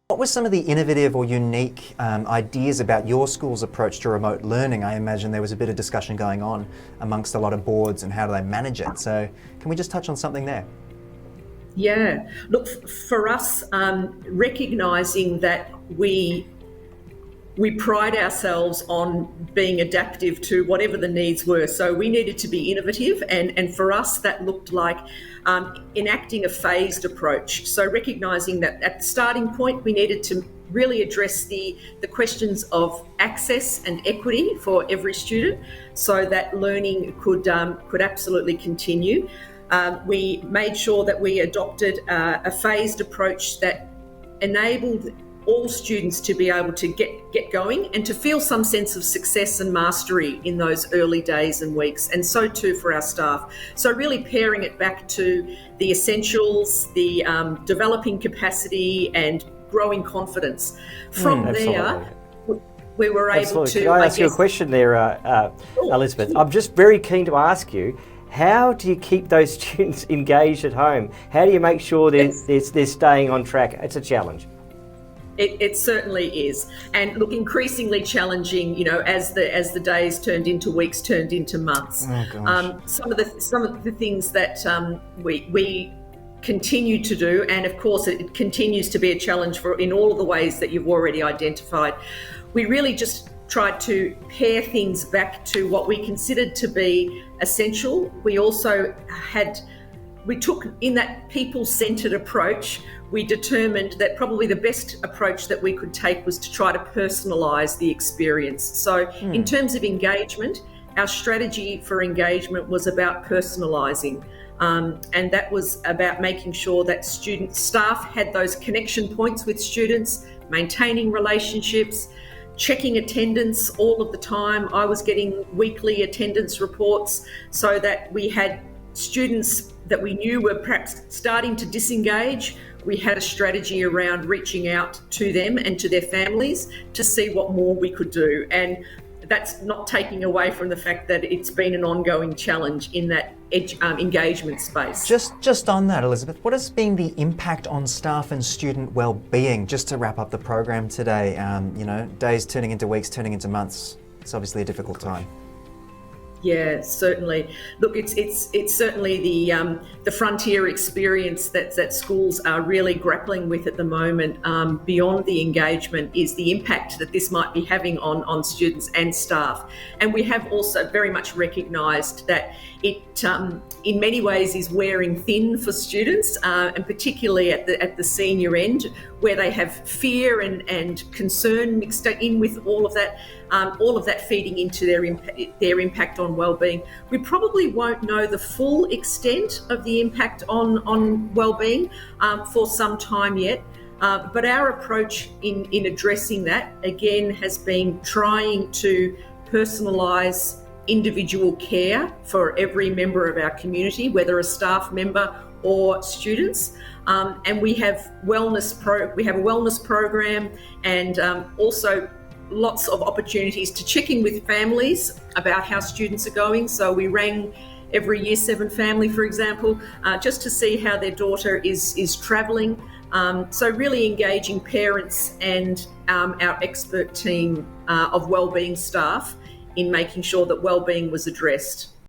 What were some of the innovative or unique ideas about your school's approach to remote learning? I imagine there was a bit of discussion going on amongst a lot of boards and how do they manage it. So can we just touch on something there? Yeah, look, for us, recognising that we pride ourselves on being adaptive to whatever the needs were. So we needed to be innovative, and for us that looked like enacting a phased approach. So recognising that at the starting point we needed to really address the questions of access and equity for every student so that learning could absolutely continue. We made sure that we adopted a phased approach that enabled all students to be able to get going and to feel some sense of success and mastery in those early days and weeks, and so too for our staff. So really pairing it back to the essentials, the developing capacity and growing confidence. From there, we were able to... Can I ask you a question there, Elizabeth? I'm just very keen to ask you, how do you keep those students engaged at home? How do you make sure they're staying on track? It's a challenge. It certainly is, and look, increasingly challenging. You know, as the days turned into weeks, turned into months. Oh, gosh. Some of the things that we continue to do, and of course it continues to be a challenge in all of the ways that you've already identified. We really just tried to pair things back to what we considered to be essential. We also took in that people-centred approach. We determined that probably the best approach that we could take was to try to personalise the experience. So in terms of engagement, our strategy for engagement was about personalising. And that was about making sure that staff had those connection points with students, maintaining relationships, checking attendance all of the time. I was getting weekly attendance reports so that we had students that we knew were perhaps starting to disengage. We had a strategy around reaching out to them and to their families to see what more we could do. And that's not taking away from the fact that it's been an ongoing challenge in that engagement space. Just on that, Elizabeth, what has been the impact on staff and student well-being? Just to wrap up the program today, days turning into weeks, turning into months. It's obviously a difficult time. Yeah, certainly. Look, it's certainly the frontier experience that schools are really grappling with at the moment. Beyond the engagement is the impact that this might be having on students and staff. And we have also very much recognised that it, in many ways, is wearing thin for students, and particularly at the senior end, where they have fear and concern mixed in with all of that feeding into their impact on wellbeing. We probably won't know the full extent of the impact on wellbeing for some time yet. But our approach in addressing that, again, has been trying to personalise individual care for every member of our community, whether a staff member or students. And we have a wellness program, and also lots of opportunities to check in with families about how students are going. So we rang every Year 7 family, for example, just to see how their daughter is travelling. So really engaging parents and our expert team of wellbeing staff in making sure that wellbeing was addressed.